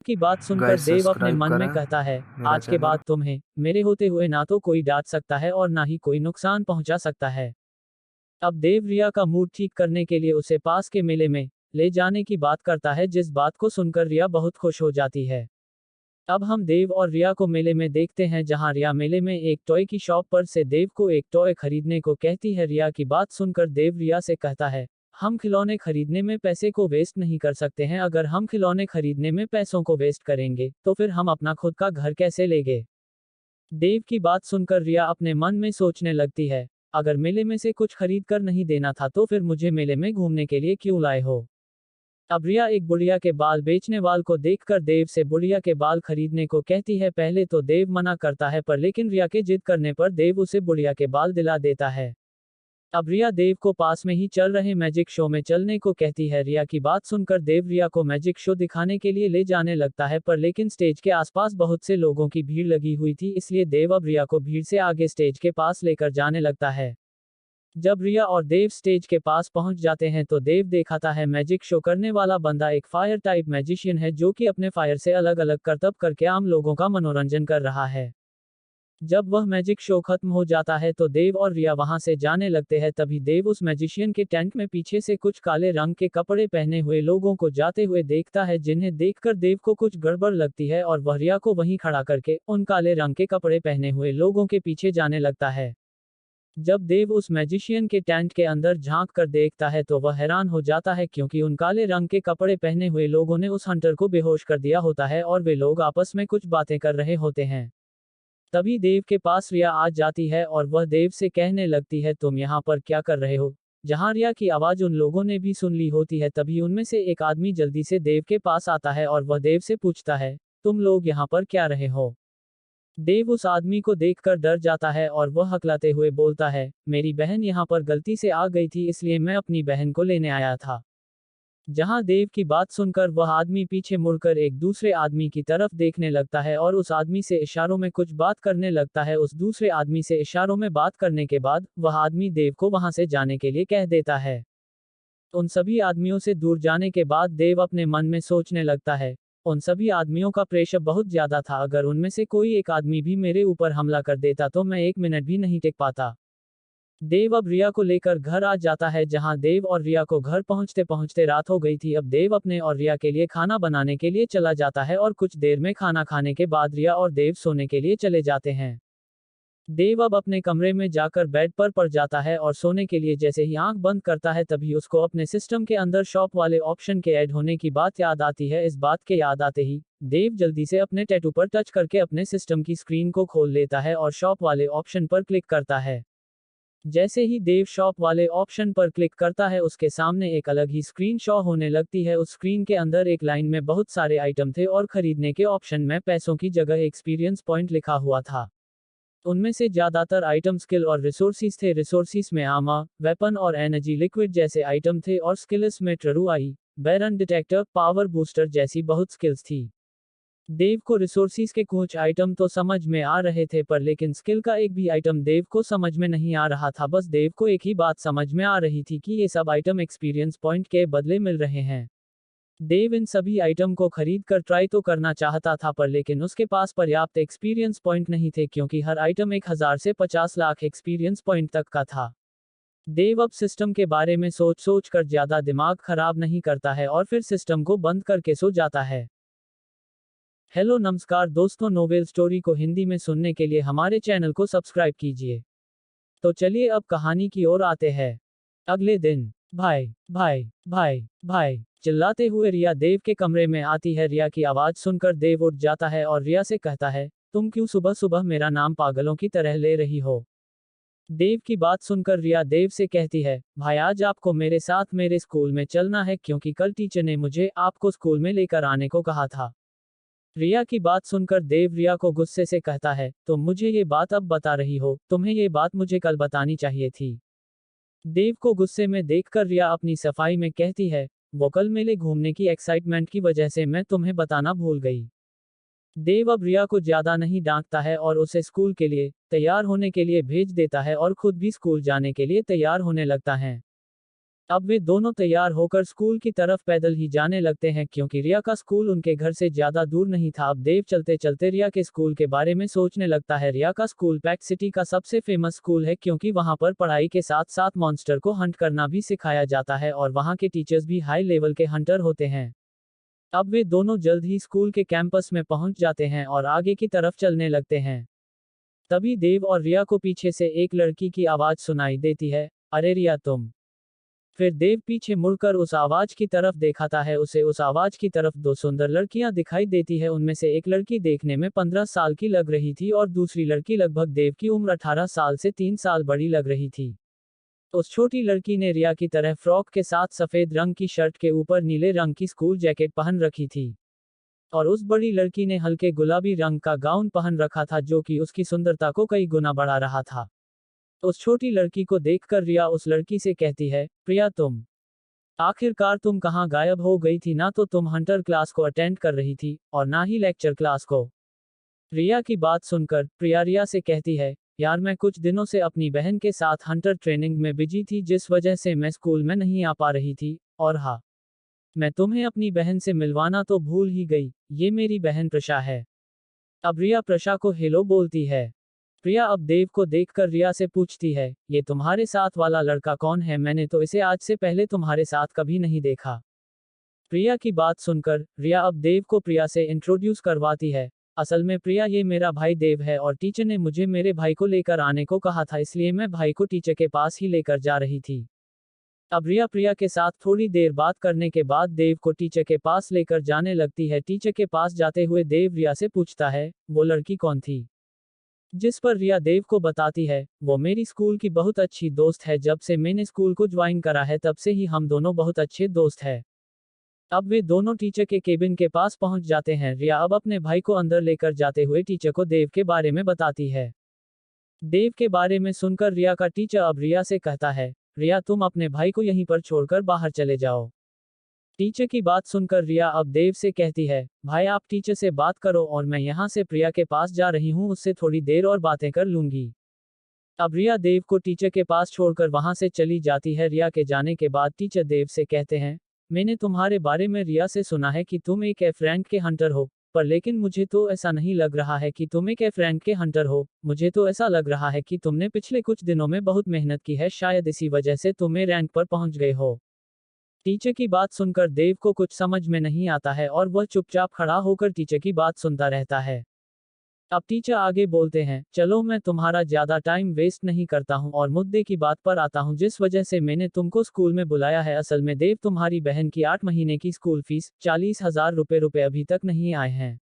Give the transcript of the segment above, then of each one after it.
की बात सुनकर गाइस देव अपने सब्सक्राइब मन में करें कहता है, मेरा आज के चैनल। बाद तुम्हें मेरे होते हुए ना तो कोई डांट सकता है और ना ही कोई नुकसान पहुंचा सकता है। अब देव रिया का मूड ठीक करने के लिए उसे पास के मेले में ले जाने की बात करता है, जिस बात को सुनकर रिया बहुत खुश हो जाती है। अब हम देव और रिया को मेले में देखते हैं, जहां रिया मेले में एक टॉय की शॉप पर से देव को एक टॉय खरीदने को कहती है। रिया की बात सुनकर देव रिया से कहता है, हम खिलौने खरीदने में पैसे को वेस्ट नहीं कर सकते हैं। अगर हम खिलौने खरीदने में पैसों को वेस्ट करेंगे तो फिर हम अपना खुद का घर कैसे लेंगे। देव की बात सुनकर रिया अपने मन में सोचने लगती है, अगर मेले में से कुछ खरीद कर नहीं देना था तो फिर मुझे मेले में घूमने के लिए क्यों लाए हो। अब रिया एक बुढ़िया के बाल बेचने वाल को देखकर देव से बुढ़िया के बाल खरीदने को कहती है। पहले तो देव मना करता है, पर लेकिन रिया के जिद करने पर देव उसे बुढ़िया के बाल दिला देता है। अब रिया देव को पास में ही चल रहे मैजिक शो में चलने को कहती है। रिया की बात सुनकर देव रिया को मैजिक शो दिखाने के लिए ले जाने लगता है, पर लेकिन स्टेज के आसपास बहुत से लोगों की भीड़ लगी हुई थी, इसलिए देव अब रिया को भीड़ से आगे स्टेज के पास लेकर जाने लगता है। जब रिया और देव स्टेज के पास पहुंच जाते हैं तो देव दिखाता है, मैजिक शो करने वाला बंदा एक फायर टाइप मैजिशियन है, जो कि अपने फायर से अलग अलग करतब करके आम लोगों का मनोरंजन कर रहा है। जब वह मैजिक शो खत्म हो जाता है तो देव और रिया वहां से जाने लगते हैं। तभी देव उस मैजिशियन के टेंट में पीछे से कुछ काले रंग के कपड़े पहने हुए लोगों को जाते हुए देखता है, जिन्हें देखकर देव को कुछ गड़बड़ लगती है और वह रिया को वहीं खड़ा करके उन काले रंग के कपड़े पहने हुए लोगों के पीछे जाने लगता है। जब देव उस मैजिशियन के टेंट के अंदर झांक कर देखता है तो वह हैरान हो जाता है, क्योंकि उन काले रंग के कपड़े पहने हुए लोगों ने उस हंटर को बेहोश कर दिया होता है और वे लोग आपस में कुछ बातें कर रहे होते हैं। तभी देव के पास रिया आ जाती है और वह देव से कहने लगती है, तुम यहाँ पर क्या कर रहे हो। जहाँ रिया की आवाज उन लोगों ने भी सुन ली होती है, तभी उनमें से एक आदमी जल्दी से देव के पास आता है और वह देव से पूछता है, तुम लोग यहाँ पर क्या रहे हो। देव उस आदमी को देखकर डर जाता है और वह हकलाते हुए बोलता है, मेरी बहन यहाँ पर गलती से आ गई थी, इसलिए मैं अपनी बहन को लेने आया था। जहां देव की बात सुनकर वह आदमी पीछे मुड़कर एक दूसरे आदमी की तरफ देखने लगता है और उस आदमी से इशारों में कुछ बात करने लगता है। उस दूसरे आदमी से इशारों में बात करने के बाद वह आदमी देव को वहां से जाने के लिए कह देता है। उन सभी आदमियों से दूर जाने के बाद देव अपने मन में सोचने लगता है, उन सभी आदमियों का प्रेशर बहुत ज्यादा था, अगर उनमें से कोई एक आदमी भी मेरे ऊपर हमला कर देता तो मैं एक मिनट भी नहीं टिक पाता। देव अब रिया को लेकर घर आ जाता है, जहां देव और रिया को घर पहुंचते पहुंचते रात हो गई थी। अब देव अपने और रिया के लिए खाना बनाने के लिए चला जाता है और कुछ देर में खाना खाने के बाद रिया और देव सोने के लिए चले जाते हैं। देव अब अपने कमरे में जाकर बेड पर पड़ जाता है और सोने के लिए जैसे ही आंख बंद करता है, तभी उसको अपने सिस्टम के अंदर शॉप वाले ऑप्शन के ऐड होने की बात याद आती है। इस बात के याद आते ही देव जल्दी से अपने टैटू पर टच करके अपने सिस्टम की स्क्रीन को खोल लेता है और शॉप वाले ऑप्शन पर क्लिक करता है। जैसे ही देव शॉप वाले ऑप्शन पर क्लिक करता है, उसके सामने एक अलग ही स्क्रीन शो होने लगती है। उस स्क्रीन के अंदर एक लाइन में बहुत सारे आइटम थे और खरीदने के ऑप्शन में पैसों की जगह एक्सपीरियंस पॉइंट लिखा हुआ था। उनमें से ज्यादातर आइटम स्किल और रिसोर्सिस थे। रिसोर्सिस में आर्मर, वेपन और एनर्जी लिक्विड जैसे आइटम थे और स्किल्स में true eye, baron detector, power booster जैसी बहुत स्किल्स थी। देव को रिसोर्सिस के कुछ आइटम तो समझ में आ रहे थे, पर लेकिन स्किल का एक भी आइटम देव को समझ में नहीं आ रहा था। बस देव को एक ही बात समझ में आ रही थी कि ये सब आइटम एक्सपीरियंस पॉइंट के बदले मिल रहे हैं। देव इन सभी आइटम को खरीद कर ट्राई तो करना चाहता था, पर लेकिन उसके पास पर्याप्त एक्सपीरियंस पॉइंट नहीं थे, क्योंकि हर आइटम 1000 से 50 लाख एक्सपीरियंस पॉइंट तक का था। देव अब सिस्टम के बारे में सोच सोच कर ज्यादा दिमाग खराब नहीं करता है और फिर सिस्टम को बंद करके सो जाता है। हेलो नमस्कार दोस्तों, नोवेल स्टोरी को हिंदी में सुनने के लिए हमारे चैनल को सब्सक्राइब कीजिए। तो चलिए अब कहानी की ओर आते हैं। अगले दिन भाई भाई भाई भाई चिल्लाते हुए रिया देव के कमरे में आती है। रिया की आवाज सुनकर देव उठ जाता है और रिया से कहता है, तुम क्यों सुबह सुबह मेरा नाम पागलों की तरह ले रही हो। देव की बात सुनकर रिया देव से कहती है, भाई आज आपको मेरे साथ मेरे स्कूल में चलना है, क्योंकि कल टीचर ने मुझे आपको स्कूल में लेकर आने को कहा था। रिया की बात सुनकर देव रिया को गुस्से से कहता है, तुम मुझे ये बात अब बता रही हो, तुम्हें ये बात मुझे कल बतानी चाहिए थी। देव को गुस्से में देखकर रिया अपनी सफाई में कहती है, वो कल मेले घूमने की एक्साइटमेंट की वजह से मैं तुम्हें बताना भूल गई। देव अब रिया को ज्यादा नहीं डांटता है और उसे स्कूल के लिए तैयार होने के लिए भेज देता है और खुद भी स्कूल जाने के लिए तैयार होने लगता है। अब वे दोनों तैयार होकर स्कूल की तरफ पैदल ही जाने लगते हैं क्योंकि रिया का स्कूल उनके घर से ज्यादा दूर नहीं था। अब देव चलते चलते रिया के स्कूल के बारे में सोचने लगता है। रिया का स्कूल पैक सिटी का सबसे फेमस स्कूल है क्योंकि वहां पर पढ़ाई के साथ साथ मॉन्स्टर को हंट करना भी सिखाया जाता है और वहां के टीचर्स भी हाई लेवल के हंटर होते हैं। अब वे दोनों जल्द ही स्कूल के कैंपस में पहुंच जाते हैं और आगे की तरफ चलने लगते हैं। तभी देव और रिया को पीछे से एक लड़की की आवाज सुनाई देती है, अरे रिया तुम। फिर देव पीछे मुड़कर उस आवाज की तरफ देखाता है। उसे उस आवाज की तरफ दो सुंदर लड़कियां दिखाई देती है। उनमें से एक लड़की देखने में 15 साल की लग रही थी और दूसरी लड़की लगभग देव की उम्र 18 साल से 3 साल बड़ी लग रही थी। उस छोटी लड़की ने रिया की तरह फ्रॉक के साथ सफेद रंग की शर्ट के ऊपर नीले रंग की स्कूल जैकेट पहन रखी थी और उस बड़ी लड़की ने हल्के गुलाबी रंग का गाउन पहन रखा था जो कि उसकी सुंदरता को कई गुना बढ़ा रहा था। उस छोटी लड़की को देखकर रिया उस लड़की से कहती है, प्रिया तुम आखिरकार तुम कहाँ गायब हो गई थी? ना तो तुम हंटर क्लास को अटेंड कर रही थी और ना ही लेक्चर क्लास को। रिया की बात सुनकर प्रिया रिया से कहती है, यार मैं कुछ दिनों से अपनी बहन के साथ हंटर ट्रेनिंग में बिजी थी जिस वजह से मैं स्कूल में नहीं आ पा रही थी। और हाँ, मैं तुम्हें अपनी बहन से मिलवाना तो भूल ही गई, ये मेरी बहन प्रशा है। अब रिया प्रशा को हेलो बोलती है। प्रिया अब देव को देखकर रिया से पूछती है, ये तुम्हारे साथ वाला लड़का कौन है? मैंने तो इसे आज से पहले तुम्हारे साथ कभी नहीं देखा। प्रिया की बात सुनकर रिया अब देव को प्रिया से इंट्रोड्यूस करवाती है। असल में प्रिया ये मेरा भाई देव है और टीचर ने मुझे मेरे भाई को लेकर आने को कहा था, इसलिए मैं भाई को टीचर के पास ही लेकर जा रही थी। अब रिया प्रिया के साथ थोड़ी देर बात करने के बाद देव को टीचर के पास लेकर जाने लगती है। टीचर के पास जाते हुए देव रिया से पूछता है, वो लड़की कौन थी? जिस पर रिया देव को बताती है, वो मेरी स्कूल की बहुत अच्छी दोस्त है। जब से मैंने स्कूल को ज्वाइन करा है तब से ही हम दोनों बहुत अच्छे दोस्त हैं। अब वे दोनों टीचर के केबिन के पास पहुंच जाते हैं। रिया अब अपने भाई को अंदर लेकर जाते हुए टीचर को देव के बारे में बताती है। देव के बारे में सुनकर रिया का टीचर अब रिया से कहता है, रिया तुम अपने भाई को यहीं पर छोड़कर बाहर चले जाओ। टीचर की बात सुनकर रिया अब देव से कहती है, भाई आप टीचर से बात करो और मैं यहाँ से प्रिया के पास जा रही हूँ, उससे थोड़ी देर और बातें कर लूंगी। अब रिया देव को टीचर के पास छोड़कर वहां से चली जाती है। रिया के जाने के बाद टीचर देव से कहते हैं, मैंने तुम्हारे बारे में रिया से सुना है कि तुम एक एफ रैंक के हंटर हो, पर लेकिन मुझे तो ऐसा नहीं लग रहा है कि तुम एक एफ रैंक के हंटर हो। मुझे तो ऐसा लग रहा है कि तुमने पिछले कुछ दिनों में बहुत मेहनत की है, शायद इसी वजह से तुम ए रैंक पर पहुंच गए हो। टीचर की बात सुनकर देव को कुछ समझ में नहीं आता है और वह चुपचाप खड़ा होकर टीचर की बात सुनता रहता है। अब टीचर आगे बोलते हैं, चलो मैं तुम्हारा ज्यादा टाइम वेस्ट नहीं करता हूं और मुद्दे की बात पर आता हूं जिस वजह से मैंने तुमको स्कूल में बुलाया है। असल में देव तुम्हारी बहन की 8 महीने की स्कूल फीस 40,000 रुपए अभी तक नहीं आए हैं।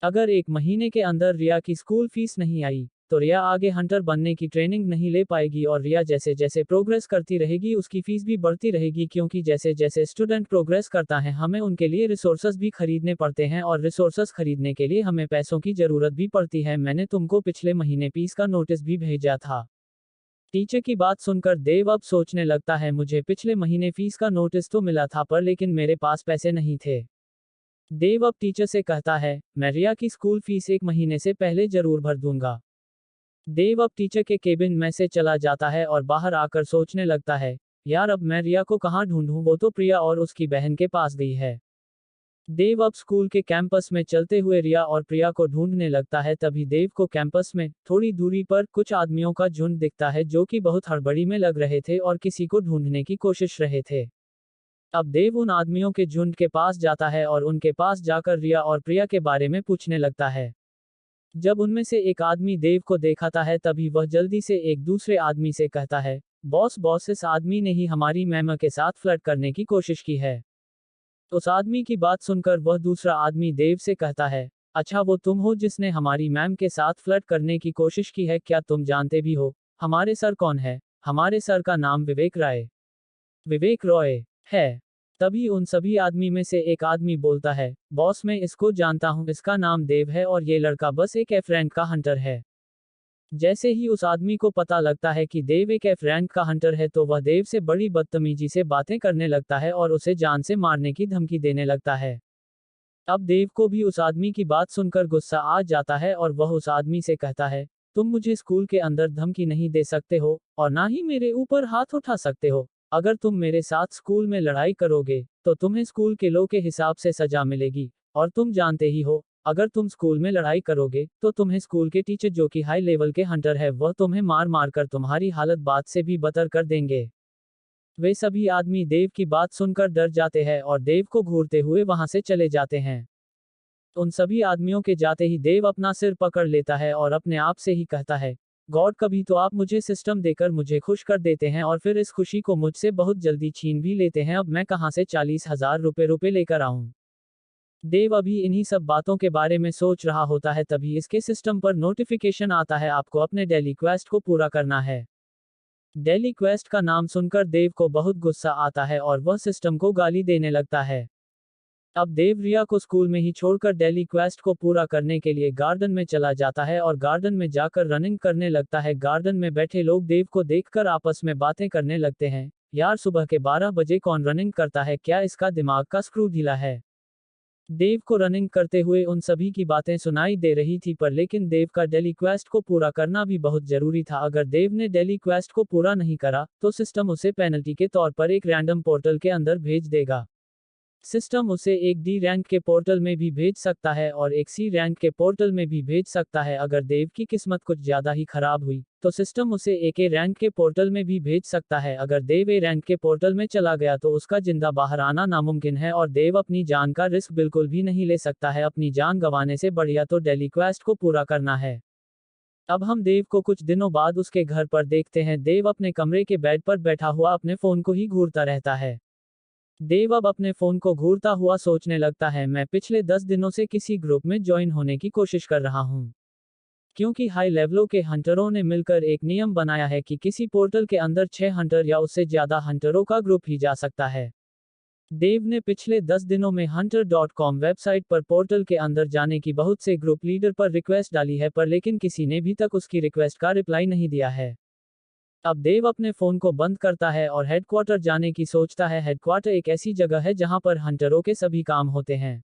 अगर 1 महीने के अंदर रिया की स्कूल फीस नहीं आई तो रिया आगे हंटर बनने की ट्रेनिंग नहीं ले पाएगी और रिया जैसे जैसे प्रोग्रेस करती रहेगी उसकी फीस भी बढ़ती रहेगी, क्योंकि जैसे जैसे स्टूडेंट प्रोग्रेस करता है हमें उनके लिए रिसोर्सेज भी खरीदने पड़ते हैं और रिसोर्सेज खरीदने के लिए हमें पैसों की जरूरत भी पड़ती है। मैंने तुमको पिछले महीने फीस का नोटिस भी भेजा था। टीचर की बात सुनकर देव अब सोचने लगता है, मुझे पिछले महीने फीस का नोटिस तो मिला था पर लेकिन मेरे पास पैसे नहीं थे। देव अब टीचर से कहता है, मैं रिया की स्कूल फीस 1 महीने से पहले जरूर भर दूंगा। देव अब टीचर के केबिन में से चला जाता है और बाहर आकर सोचने लगता है, यार अब मैं रिया को कहाँ ढूंढूं, वो तो प्रिया और उसकी बहन के पास गई है। देव अब स्कूल के कैंपस में चलते हुए रिया और प्रिया को ढूंढने लगता है। तभी देव को कैंपस में थोड़ी दूरी पर कुछ आदमियों का झुंड दिखता है जो कि बहुत हड़बड़ी में लग रहे थे और किसी को ढूंढने की कोशिश रहे थे। अब देव उन आदमियों के झुंड के पास जाता है और उनके पास जाकर रिया और प्रिया के बारे में पूछने लगता है। जब उनमें से एक आदमी देव को देखाता है तभी वह जल्दी से एक दूसरे आदमी से कहता है, बॉस बॉस इस आदमी ने ही हमारी मैम के साथ फ्लर्ट करने की कोशिश की है। उस आदमी की बात सुनकर वह दूसरा आदमी देव से कहता है, अच्छा वो तुम हो जिसने हमारी मैम के साथ फ्लर्ट करने की कोशिश की है? क्या तुम जानते भी हो हमारे सर कौन है? हमारे सर का नाम विवेक रॉय है। तभी उन सभी आदमी में से एक आदमी बोलता है, बॉस मैं इसको जानता हूं, इसका नाम देव है और ये लड़का बस एक एफ रैंक का हंटर है। जैसे ही उस आदमी को पता लगता है कि देव एक एफ रैंक का हंटर है तो वह देव से बड़ी बदतमीजी से बातें करने लगता है और उसे जान से मारने की धमकी देने लगता है। अब देव को भी उस आदमी की बात सुनकर गुस्सा आ जाता है और वह उस आदमी से कहता है, तुम मुझे स्कूल के अंदर धमकी नहीं दे सकते हो और ना ही मेरे ऊपर हाथ उठा सकते हो। अगर तुम मेरे साथ स्कूल में लड़ाई करोगे, तो तुम्हें स्कूल के लॉ के हिसाब से सजा मिलेगी, और तुम जानते ही हो, अगर तुम स्कूल में लड़ाई करोगे, तो तुम्हें स्कूल के टीचर जो कि हाई लेवल के हंटर है, वह तुम्हें मार मार कर तुम्हारी हालत बात से भी बदतर कर देंगे। वे सभी आदमी देव की बात सुनकर डर जाते हैं और देव को घूरते हुए वहां से चले जाते हैं। उन सभी आदमियों के जाते ही देव अपना सिर पकड़ लेता है और अपने आप से ही कहता है, गॉड, कभी तो आप मुझे सिस्टम देकर मुझे खुश कर देते हैं और फिर इस खुशी को मुझसे बहुत जल्दी छीन भी लेते हैं। अब मैं कहां से 40,000 रुपए लेकर आऊं। देव अभी इन्हीं सब बातों के बारे में सोच रहा होता है, तभी इसके सिस्टम पर नोटिफिकेशन आता है, आपको अपने डेली क्वेस्ट को पूरा करना है। डेली क्वेस्ट का नाम सुनकर देव को बहुत गुस्सा आता है और वह सिस्टम को गाली देने लगता है। अब देव रिया को स्कूल में ही छोड़कर डेली क्वेस्ट को पूरा करने के लिए गार्डन में चला जाता है और गार्डन में जाकर रनिंग करने लगता है। गार्डन में बैठे लोग देव को देखकर आपस में बातें करने लगते हैं, यार सुबह के 12 बजे कौन रनिंग करता है, क्या इसका दिमाग का स्क्रू ढीला है। देव को रनिंग करते हुए उन सभी की बातें सुनाई दे रही थी, पर लेकिन देव का डेली क्वेस्ट को पूरा करना भी बहुत जरूरी था। अगर देव ने डेली क्वेस्ट को पूरा नहीं करा, तो सिस्टम उसे पेनल्टी के तौर पर एक रैंडम पोर्टल के अंदर भेज देगा। सिस्टम उसे एक डी रैंक के पोर्टल में भी भेज सकता है और एक सी रैंक के पोर्टल में भी भेज सकता है। अगर देव की किस्मत कुछ ज्यादा ही खराब हुई, तो सिस्टम उसे एक ए रैंक के पोर्टल में भी भेज सकता है। अगर देव ए रैंक के पोर्टल में चला गया तो उसका जिंदा बाहर आना नामुमकिन है और देव अपनी जान का रिस्क बिल्कुल भी नहीं ले सकता है। अपनी जान गंवाने से बढ़िया तो डेली क्वेस्ट को पूरा करना है। अब हम देव को कुछ दिनों बाद उसके घर पर देखते हैं। देव अपने कमरे के बेड पर बैठा हुआ अपने फोन को ही घूरता रहता है। देव अब अपने फोन को घूरता हुआ सोचने लगता है, मैं पिछले 10 दिनों से किसी ग्रुप में ज्वाइन होने की कोशिश कर रहा हूं, क्योंकि हाई लेवलों के हंटरों ने मिलकर एक नियम बनाया है कि किसी पोर्टल के अंदर 6 हंटर या उससे ज्यादा हंटरों का ग्रुप ही जा सकता है। देव ने पिछले 10 दिनों में hunter.com वेबसाइट पर पोर्टल के अंदर जाने की बहुत से ग्रुप लीडर पर रिक्वेस्ट डाली है, पर लेकिन किसी ने भी तक उसकी रिक्वेस्ट का रिप्लाई नहीं दिया है। अब देव अपने फोन को बंद करता है और हेडक्वार्टर जाने की सोचता है। हेडक्वार्टर एक ऐसी जगह है जहां पर हंटरों के सभी काम होते हैं।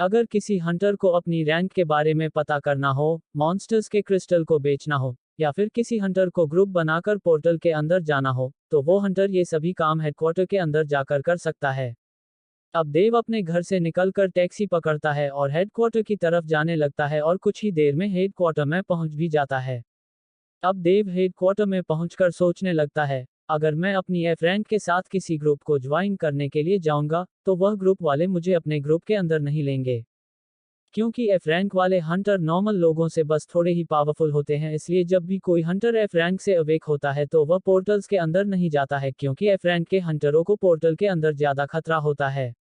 अगर किसी हंटर को अपनी रैंक के बारे में पता करना हो, मॉन्स्टर्स के क्रिस्टल को बेचना हो, या फिर किसी हंटर को ग्रुप बनाकर पोर्टल के अंदर जाना हो, तो वो हंटर ये सभी काम हेडक्वार्टर के अंदर जाकर कर सकता है। अब देव अपने घर से निकलकर टैक्सी पकड़ता है और हेडक्वार्टर की तरफ जाने लगता है और कुछ ही देर में हेडक्वार्टर में पहुंच भी जाता है। अब देव हेडक्वार्टर में पहुंचकर सोचने लगता है, अगर मैं अपनी एफ रैंक के साथ किसी ग्रुप को ज्वाइन करने के लिए जाऊंगा, तो वह ग्रुप वाले मुझे अपने ग्रुप के अंदर नहीं लेंगे, क्योंकि एफ रैंक वाले हंटर नॉर्मल लोगों से बस थोड़े ही पावरफुल होते हैं। इसलिए जब भी कोई हंटर एफ रैंक से अवेक होता है तो वह पोर्टल्स के अंदर नहीं जाता है, क्योंकि एफ रैंक के हंटरों को पोर्टल के अंदर ज्यादा खतरा होता है।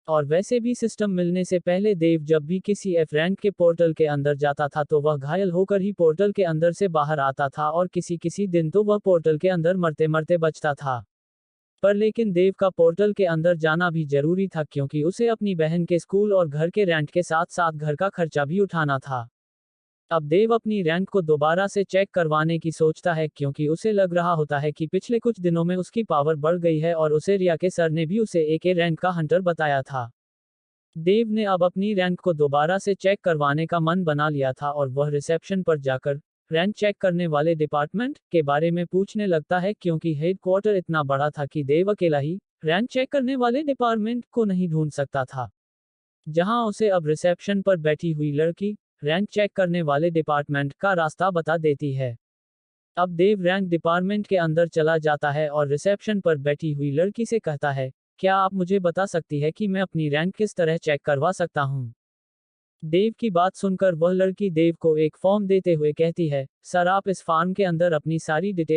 और वैसे भी सिस्टम मिलने से पहले देव जब भी किसी एफ रैंक के पोर्टल के अंदर जाता था तो वह घायल होकर ही पोर्टल के अंदर से बाहर आता था, और किसी दिन तो वह पोर्टल के अंदर मरते मरते बचता था। पर लेकिन देव का पोर्टल के अंदर जाना भी जरूरी था, क्योंकि उसे अपनी बहन के स्कूल और घर के रेंट के साथ साथ घर का खर्चा भी उठाना था। अब देव अपनी रैंक को दोबारा से चेक करवाने की सोचता है, क्योंकि उसे लग रहा होता है कि पिछले कुछ दिनों में उसकी पावर बढ़ गई है और उसे रिया के सर ने भी उसे एक रैंक का हंटर बताया था। देव ने अब अपनी रैंक को दोबारा से चेक करवाने का मन बना लिया था और वह रिसेप्शन पर जाकर रैंक चेक करने वाले डिपार्टमेंट के बारे में पूछने लगता है, क्योंकि हेडक्वार्टर इतना बड़ा था कि देव अकेला ही रैंक चेक करने वाले डिपार्टमेंट को नहीं ढूंढ सकता था। जहां उसे अब रिसेप्शन पर बैठी हुई लड़की रैंक चेक करने वाले डिपार्टमेंट का रास्ता बता देती है। अब देव रैंक डिपार्टमेंट के अंदर चला जाता है और रिसेप्शन पर बैठी हुई लड़की से कहता है, क्या आप मुझे बता सकती है कि मैं अपनी रैंक किस तरह चेक करवा सकता हूँ। देव की बात सुनकर वह लड़की देव को एक फॉर्म देते हुए कहती है, सर आप इस फॉर्म के अंदर अपनी सारी डिटेल